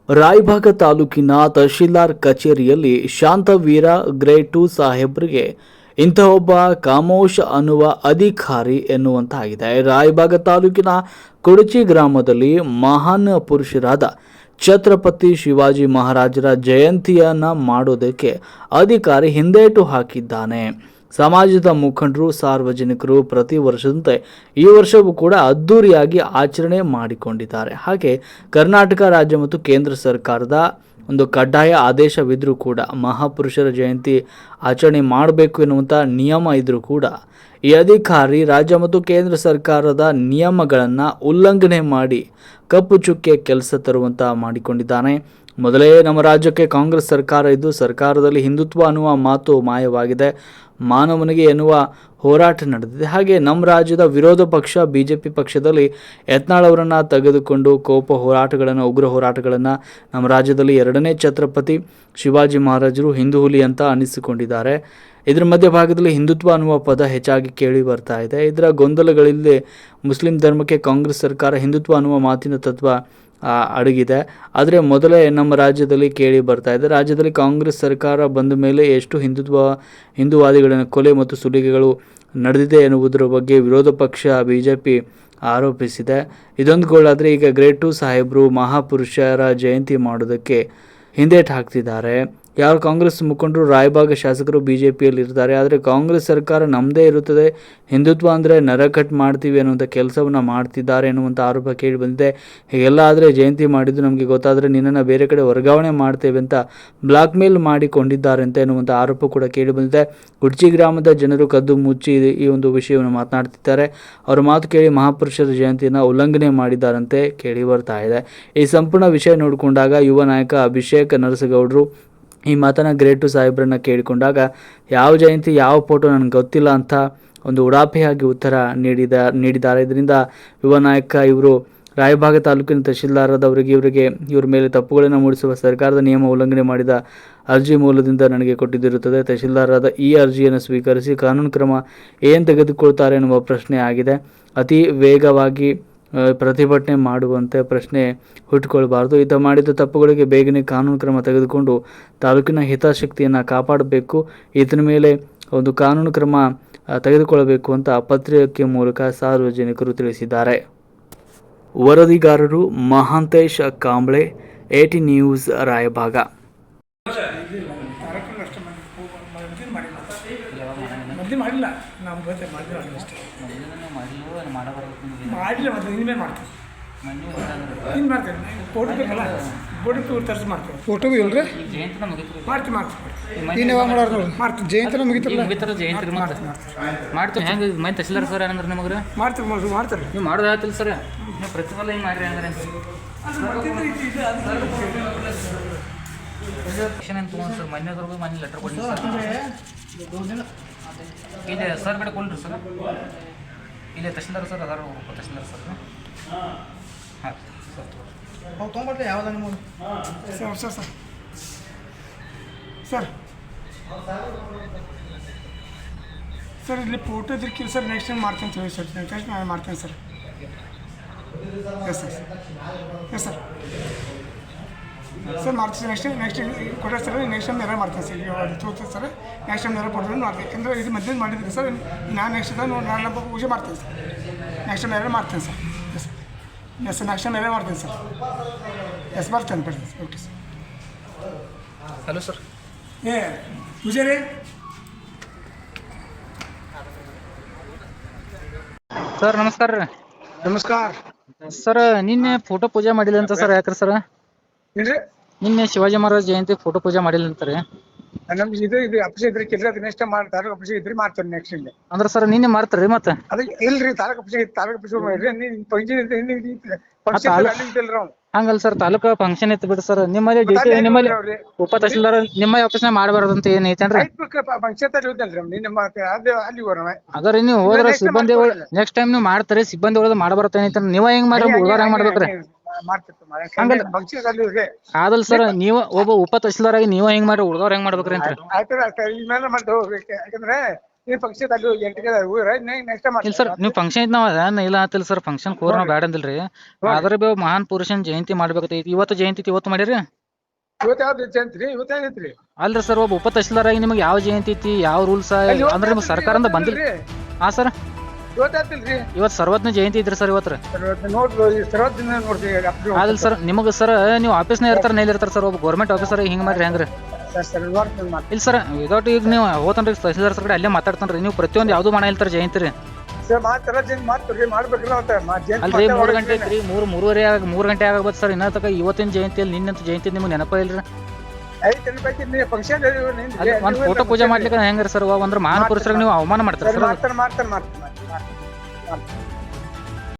ರಾಯಬಾಗ ತಾಲೂಕಿನ ತಹಶೀಲ್ದಾರ್ ಕಚೇರಿಯಲ್ಲಿ ಶಾಂತವೀರ ಗ್ರೇಡ್ 2 ಸಾಹೇಬ್ರಿಗೆ ಇಂಥ ಒಬ್ಬ ಕಾಮೋಶ್ ಅನ್ನುವ ಅಧಿಕಾರಿ ಎನ್ನುವಂತಾಗಿದೆ. ರಾಯಬಾಗ ತಾಲೂಕಿನ ಕುಡಚಿ ಗ್ರಾಮದಲ್ಲಿ ಮಹಾನ್ ಪುರುಷರಾದ ಛತ್ರಪತಿ ಶಿವಾಜಿ ಮಹಾರಾಜರ ಜಯಂತಿಯನ್ನ ಮಾಡೋದಕ್ಕೆ ಅಧಿಕಾರಿ ಹಿಂದೇಟು ಹಾಕಿದ್ದಾನೆ. ಸಮಾಜದ ಮುಖಂಡರು, ಸಾರ್ವಜನಿಕರು ಪ್ರತಿ ವರ್ಷದಂತೆ ಈ ವರ್ಷವೂ ಕೂಡ ಅದ್ದೂರಿಯಾಗಿ ಆಚರಣೆ ಮಾಡಿಕೊಂಡಿದ್ದಾರೆ. ಹಾಗೆ ಕರ್ನಾಟಕ ರಾಜ್ಯ ಮತ್ತು ಕೇಂದ್ರ ಸರ್ಕಾರದ ಒಂದು ಕಡ್ಡಾಯ ಆದೇಶವಿದ್ರೂ ಕೂಡ ಮಹಾಪುರುಷರ ಜಯಂತಿ ಆಚರಣೆ ಮಾಡಬೇಕು ಎನ್ನುವಂಥ ನಿಯಮ ಇದ್ರೂ ಕೂಡ ಈ ಅಧಿಕಾರಿ ರಾಜ್ಯ ಮತ್ತು ಕೇಂದ್ರ ಸರ್ಕಾರದ ನಿಯಮಗಳನ್ನು ಉಲ್ಲಂಘನೆ ಮಾಡಿ ಕಪ್ಪು ಚುಕ್ಕೆ ಕೆಲಸ ತರುವಂತ ಮಾಡಿಕೊಂಡಿದ್ದಾನೆ. ಮೊದಲೇ ನಮ್ಮ ರಾಜ್ಯಕ್ಕೆ ಕಾಂಗ್ರೆಸ್ ಸರ್ಕಾರ ಇದ್ದು ಸರ್ಕಾರದಲ್ಲಿ ಹಿಂದುತ್ವ ಅನ್ನುವ ಮಾತು ಮಾಯವಾಗಿದೆ. ಮಾನವನಿಗೆ ಎನ್ನುವ ಹೋರಾಟ ನಡೆದಿದೆ. ಹಾಗೆ ನಮ್ಮ ರಾಜ್ಯದ ವಿರೋಧ ಪಕ್ಷ ಬಿಜೆಪಿ ಪಕ್ಷದಲ್ಲಿ ಯತ್ನಾಳ್ ಅವರನ್ನು ತೆಗೆದುಕೊಂಡು ಉಗ್ರ ಹೋರಾಟಗಳನ್ನು ನಮ್ಮ ರಾಜ್ಯದಲ್ಲಿ ಎರಡನೇ ಛತ್ರಪತಿ ಶಿವಾಜಿ ಮಹಾರಾಜರು ಹಿಂದೂ ಹುಲಿ ಅಂತ ಅನಿಸಿಕೊಂಡಿದ್ದಾರೆ. ಇದರ ಮಧ್ಯಭಾಗದಲ್ಲಿ ಹಿಂದುತ್ವ ಅನ್ನುವ ಪದ ಹೆಚ್ಚಾಗಿ ಕೇಳಿ ಬರ್ತಾ ಇದೆ. ಇದರ ಗೊಂದಲಗಳಿಲ್ಲದೆ ಮುಸ್ಲಿಂ ಧರ್ಮಕ್ಕೆ ಕಾಂಗ್ರೆಸ್ ಸರ್ಕಾರ ಹಿಂದುತ್ವ ಅನ್ನುವ ಮಾತಿನ ತತ್ವ ಅಡಗಿದೆ. ಆದರೆ ಮೊದಲೇ ನಮ್ಮ ರಾಜ್ಯದಲ್ಲಿ ಕೇಳಿ ಬರ್ತಾ ಇದೆ. ರಾಜ್ಯದಲ್ಲಿ ಕಾಂಗ್ರೆಸ್ ಸರ್ಕಾರ ಬಂದ ಮೇಲೆ ಎಷ್ಟು ಹಿಂದೂವಾದಿಗಳ ಕೊಲೆ ಮತ್ತು ಸುಲಿಗೆಗಳು ನಡೆದಿದೆ ಎನ್ನುವುದರ ಬಗ್ಗೆ ವಿರೋಧ ಪಕ್ಷ ಬಿಜೆಪಿ ಆರೋಪಿಸಿದೆ. ಇದೊಂದು ಗೋಳಾದರೆ ಈಗ ಗ್ರೇಡ್ 2 ಸಾಹೇಬರು ಮಹಾಪುರುಷರ ಜಯಂತಿ ಮಾಡೋದಕ್ಕೆ ಹಿಂದೇಟು ಹಾಕ್ತಿದ್ದಾರೆ. ಯಾರು ಕಾಂಗ್ರೆಸ್ ಮುಖಂಡರು ರಾಯಬಾಗ ಶಾಸಕರು ಬಿಜೆಪಿಯಲ್ಲಿ ಇರ್ತಾರೆ. ಆದರೆ ಕಾಂಗ್ರೆಸ್ ಸರ್ಕಾರ ನಮ್ಮದೇ ಇರುತ್ತದೆ, ಹಿಂದುತ್ವ ಅಂದರೆ ನರಕಟ್ ಮಾಡ್ತೀವಿ ಅನ್ನುವಂಥ ಕೆಲಸವನ್ನು ಮಾಡ್ತಿದ್ದಾರೆ ಎನ್ನುವಂಥ ಆರೋಪ ಕೇಳಿ ಬಂದಿದೆ. ಹೀಗೆಲ್ಲ ಆದರೆ ಜಯಂತಿ ಮಾಡಿದ್ದು ನಮಗೆ ಗೊತ್ತಾದರೆ ನಿನ್ನನ್ನು ಬೇರೆ ಕಡೆ ವರ್ಗಾವಣೆ ಮಾಡ್ತೇವೆ ಅಂತ ಬ್ಲಾಕ್ ಮೇಲ್ ಮಾಡಿಕೊಂಡಿದ್ದಾರೆ ಅಂತ ಎನ್ನುವಂಥ ಆರೋಪ ಕೂಡ ಕೇಳಿ ಬಂದಿದೆ. ಕುಡ್ಚಿ ಗ್ರಾಮದ ಜನರು ಕದ್ದು ಮುಚ್ಚಿ ಈ ಒಂದು ವಿಷಯವನ್ನು ಮಾತನಾಡ್ತಿದ್ದಾರೆ. ಅವರ ಮಾತು ಕೇಳಿ ಮಹಾಪುರುಷರ ಜಯಂತಿಯನ್ನು ಉಲ್ಲಂಘನೆ ಮಾಡಿದ್ದಾರಂತೆ ಕೇಳಿ ಬರ್ತಾ ಇದೆ. ಈ ಸಂಪೂರ್ಣ ವಿಷಯ ನೋಡಿಕೊಂಡಾಗ ಯುವ ನಾಯಕ ಅಭಿಷೇಕ್ ನರಸಗೌಡರು ಈ ಮಾತನ್ನು ಗ್ರೇಡ್ 2 ಸಾಹೇಬ್ರನ್ನ ಕೇಳಿಕೊಂಡಾಗ ಯಾವ ಜಯಂತಿ ಯಾವ ಫೋಟೋ ನನಗೆ ಗೊತ್ತಿಲ್ಲ ಅಂತ ಒಂದು ಉಡಾಫೆಯಾಗಿ ಉತ್ತರ ನೀಡಿದ್ದಾರೆ. ಇದರಿಂದ ಯುವ ನಾಯಕ ಇವರು ರಾಯಬಾಗ ತಾಲೂಕಿನ ತಹಶೀಲ್ದಾರದವರಿಗೆ ಇವರ ಮೇಲೆ ತಪ್ಪುಗಳನ್ನು ಮೂಡಿಸುವ ಸರ್ಕಾರದ ನಿಯಮ ಉಲ್ಲಂಘನೆ ಮಾಡಿದ ಅರ್ಜಿ ಮೂಲದಿಂದ ನನಗೆ ಕೊಟ್ಟಿದ್ದಿರುತ್ತದೆ. ತಹಶೀಲ್ದಾರರಾದ ಈ ಅರ್ಜಿಯನ್ನು ಸ್ವೀಕರಿಸಿ ಕಾನೂನು ಕ್ರಮ ಏನು ತೆಗೆದುಕೊಳ್ತಾರೆ ಎನ್ನುವ ಪ್ರಶ್ನೆ ಆಗಿದೆ. ಅತಿ ವೇಗವಾಗಿ ಪ್ರತಿಭಟನೆ ಮಾಡುವಂತೆ ಪ್ರಶ್ನೆ ಹುಟ್ಟುಕೊಳ್ಬಾರ್ದು. ಈತ ಮಾಡಿದ ತಪ್ಪುಗಳಿಗೆ ಬೇಗನೆ ಕಾನೂನು ಕ್ರಮ ತೆಗೆದುಕೊಂಡು ತಾಲೂಕಿನ ಹಿತಾಸಕ್ತಿಯನ್ನು ಕಾಪಾಡಬೇಕು. ಈತನ ಮೇಲೆ ಒಂದು ಕಾನೂನು ಕ್ರಮ ತೆಗೆದುಕೊಳ್ಳಬೇಕು ಅಂತ ಪತ್ರಿಕೆ ಮೂಲಕ ಸಾರ್ವಜನಿಕರು ತಿಳಿಸಿದ್ದಾರೆ. ವರದಿಗಾರರು ಮಹಾಂತೇಶ್ ಕಾಂಬ್ಳೆ, 18 ನ್ಯೂಸ್, ರಾಯಬಾಗ. ಮಾಡಿಲ್ಲ ನಾವು ಮಾಡಿಲ್ಲ ಮತ್ತೆ ಇನ್ಮೇಲೆ ಮಾಡ್ತೀವಿ. ಇನ್ನು ಮಾಡ್ತೇವೆ ಫೋಟೋ ಬೇಕಲ್ಲ, ಫೋಟೋ ತರಿಸಿ ಮಾಡ್ತೇವೆ. ಫೋಟೋ ಇಲ್ರಿ ಮಾಡ್ತೀವಿ ಇನ್ನು ಯಾವಾಗ ಮಾಡೋರು ಮಾಡ್ತೀವಿ. ಜಯಂತಿನ ಮುಗಿತಾರಲ್ಲ ಜಯಂತಿ ಮಾಡ್ತೀವಿ. ಹೆಂಗೆ ಮೈ ತಹಶೀಲ್ದಾರ್ ಸರ್ ಏನಂದ್ರೆ ನಿಮಗೆ ಮಾಡ್ತಾರೆ ನೀವು ಮಾಡೋದು ಆಯ್ತಿಲ್ಲ ಸರ್. ನೀವು ಪ್ರತಿಫಲ ಹಿಂಗೆ ಮಾಡಿರಿ ಅಂದ್ರೆ ಏನು ತೊಗೊಂಡು ಸರ್ ಮನೆಯವ್ರಿಗೆ ಮನೆ ಲೆಟರ್ ಕೊಡಿ ಸರ್. ಇದೆ ಸರ್ ಕಡೆ ಕೊಡ್ರಿ ಸರ್. ಇಲ್ಲೇ ತಹಶೀಲ್ದಾರ್ ಸರ್ ಅದಾರ ತಹಶೀಲ್ದಾರ್ ಸರ್. ಹಾಂ ಸರ್ ಅವು ತೊಗೊಂಡ್ರೆ ಯಾವ್ದು ನಿಮಗೆ ಸರ್ ಸರ್ ಸರ್ ಸರ್ ಇಲ್ಲಿ ಫೋಟೋ ಇದ್ರಕ್ಕಿಲ್ಲ ಸರ್. ನೆಕ್ಸ್ಟ್ ಟೈಮ್ ಮಾಡ್ತೇನೆ ಹೇಳಿ ಸರ್. ನೆಕ್ಸ್ಟ್ ನಾನು ಮಾಡ್ತೇನೆ sir. Yes sir yes sir sir ಮಾಡ್ತೀನಿ. ನೆಕ್ಸ್ಟ್ ಕೊಟ್ಟರೆ ಸರ್ ನೆಕ್ಸ್ಟ್ ಟೈಮ್ ಎಲ್ಲ ಮಾಡ್ತೇನೆ ಸರ್. ಇವಾಗ ತೋರ್ತೇನೆ ಸರ್. ನೆಕ್ಸ್ಟ್ ಟೈಮ್ ಎಲ್ಲ ಕೊಟ್ಟರೆ ಮಾಡ್ತೀನಿ. ಯಾಕಂದರೆ ಇದು ಮಧ್ಯಾಹ್ನ ಮಾಡಿದ್ದೀನಿ ಸರ್. ನಾನು ನೆಕ್ಸ್ಟ್ ಟೈಮ್ ನಾನು ಪೂಜೆ ಮಾಡ್ತೇನೆ ಸರ್. ನೆಕ್ಸ್ಟ್ ಟೈಮ್ ಎಲ್ಲ ಮಾಡ್ತೇನೆ sir. Yes yes next time ಎಲ್ಲ ಮಾಡ್ತೇನೆ ಸರ್. ಎಸ್ ಬರ್ತೇನೆ ಬರ್ತೀನಿ sir. Okay sir. Hello sir. Pujari sir ನಮಸ್ಕಾರ ರೀ. ನಮಸ್ಕಾರ ಸರ್ ನಿನ್ನೆ ಫೋಟೋ ಪೂಜೆ ಮಾಡಿಲ್ಲ ಅಂತ ಸರ್. ಯಾಕ್ರಿ ಸರ್? ಏನ್ರಿ ನಿನ್ನೆ ಶಿವಾಜಿ ಮಹಾರಾಜ್ ಜಯಂತಿ ಫೋಟೋ ಪೂಜೆ ಮಾಡಿಲ್ಲ ಅಂತಾರೆ. ನಮ್ಗೆ ಇದು ಅಪ್ಸಿ ಇದ್ರಿ ಕೆಲ್ಸ ನೆಕ್ಸ್ಟ್ ಟೈಮ್ ತಾಲೂಕು ಅಪ್ಸಿ ಇದ್ರಿ ಮಾಡ್ತೇನೆ ನೆಕ್ಸ್ಟ್ ಇಂದ. ಅಂದ್ರೆ ಸರ್ ನಿನ್ನೆ ಮಾಡ್ತಾರ್ರಿ ಮತ್ತೆ? ಅದಕ್ಕೆ ಇಲ್ರಿ ತಾಲೂಕು ಅಪ್ಸಿ ಹಂಗಲ್ಲ ಸರ್, ತಾಲೂಕು ಫಂಕ್ಷನ್ ಇತ್ತು ಬಿಡ್ರಿ ಸರ್. ನಿಮ್ಮಲ್ಲಿ ಡ್ಯೂಟಿ ನಿಮ್ಮಲ್ಲಿ ಉಪ ತಹಶೀಲ್ದಾರ್ ನಿಮ್ಮ ಆಫೀಸ್ನಾಗ ಮಾಡಬಾರ್ದು ಅಂತ ಏನ್ ಐತೇನ್ರಿ? ಅದ್ರಿ ನೀವು ಹೋದ್ರ ಸಿಬ್ಬಂದಿ ನೆಕ್ಸ್ಟ್ ಟೈಮ್ ನೀವು ಮಾಡ್ತಾರೆ ಸಿಬ್ಬಂದಿ ಒಳಗೆ ಮಾಡಬಾರ್ದು ಏನೈತೆ. ನೀವ ಹೆಂಗ್ ಮಾಡಿ ಉಳ್ದಾರ ಹೆಂಗ್ ಮಾಡ್ಬೇಕ್ರಿ? ಆದಲ್ ಸರ್ ನೀವು ಒಬ್ಬ ಉಪ ತಹಶೀಲ್ದಾರ್ ಆಗಿ ನೀವ ಹೆಂಗ್ ಮಾಡಿ ಉಳ್ದವ್ರ ಹೆಂಗ್ ಮಾಡ್ಬೇಕ್ರಿ ಅಂತ? ಯಾಕಂದ್ರೆ ಈ ಫಂಕ್ಷನ್ ಅಲ್ಲಿ ಎಂಟಿಗೆ ನೆಕ್ಸ್ಟ್ ಇಲ್ಲ ಸರ್ ನೀವು ಫಂಕ್ಷನ್ ಇದ್ ನಾವ್ ಇಲ್ಲ ಆತಿಲ್ಲ ಸರ್ ಫಂಕ್ಷನ್ ಕೋರ್ ನಾವ್ ಬ್ಯಾಡ ಅಂದಿಲ್ರಿ ಆದ್ರೆ ಬಿ ಮಹಾನ್ ಪುರುಷನ್ ಜಯಂತಿ ಮಾಡ್ಬೇಕೈತಿ ಇವತ್ತು ಜಯಂತಿ ಐತಿ ಇವತ್ತು ಮಾಡಿರಿ ಇವತ್ತು ಯಾವ್ದು ಜಯಂತಿ ರೀ ಇವತ್ತು ಯಾವ್ದೈತ್ರಿ ಅಲ್ರಿ ಸರ್ ಒಬ್ಬ ಉಪ ತಹಶೀಲ್ದಾರ್ ಆಗಿ ನಿಮ್ಗೆ ಯಾವ ಜಯಂತಿ ಐತಿ ಯಾವ ರೂಲ್ಸ್ ಅಂದ್ರೆ ನಿಮ್ಗೆ ಸರ್ಕಾರದಿಂದ ಬಂದಿಲ್ಲ ಹಾ ಸರ್ ಇವತ್ತಾಗ್ತಿಲ್ರಿ ಇವತ್ತು ಸರ್ವಜ್ಞ ಜಯಂತಿ ಇದ್ರಿ ಸರ್ ಇವತ್ತು ನೋಡ್ರಿ ಸರ್ವತ್ತಿನ ನೋಡ್ರಿ ಆದಿಲ್ಲ ಸರ್ ನಿಮಗೆ ಸರ್ ನೀವು ಆಫೀಸ್ನಾಗ ಇರ್ತಾರ ನೇಲ್ ಇರ್ತಾರ ಸರ್ ಒಬ್ಬ ಗೌರ್ಮೆಂಟ್ ಆಫೀಸರ್ ಹಿಂಗ್ ಮಾಡ್ರಿ ಹೆಂಗ್ರಿ ಇಲ್ಲ ಸರ್ ವಿದೌಟ್ ಈಗ ನೀವು ಹೋತನ್ರಿ ತಹಸೀಲ್ದಾರ್ ಸರ್ ಕಡೆ ಅಲ್ಲೇ ಮಾತಾಡ್ತಾನ್ರಿ ನೀವು ಪ್ರತಿಯೊಂದು ಯಾವ್ದು ಮಾಡ ಹೇಳ್ತಾರ ಜಯಂತಿ ರೀ ಅಲ್ರಿ 3 ಗಂಟೆ ಐತ್ರಿ 3:30 3 ಗಂಟೆ ಆಗಬಹುದು ಸರ್ ಇನ್ನ ತಕ ಇವತ್ತಿನ ಜಯಂತಿಯಲ್ಲಿ ನಿನ್ನಂತ ಜಯಂತಿ ನಿಮ್ಗೆ ನೆನಪ ಇಲ್ರಿ ಒಂದ್ ಫೋಟೋ ಪೂಜೆ ಮಾಡ್ಲಿಕ್ಕೆ ಹೆಂಗ್ರಿ ಸರ್ ಒಂದ್ರ ಮಹಾನ್ ಪುರುಷರಿಗೆ ನೀವು ಅವಮಾನ ಮಾಡ್ತೀರ ಸರ್ ಮಾಡ್ತಾರ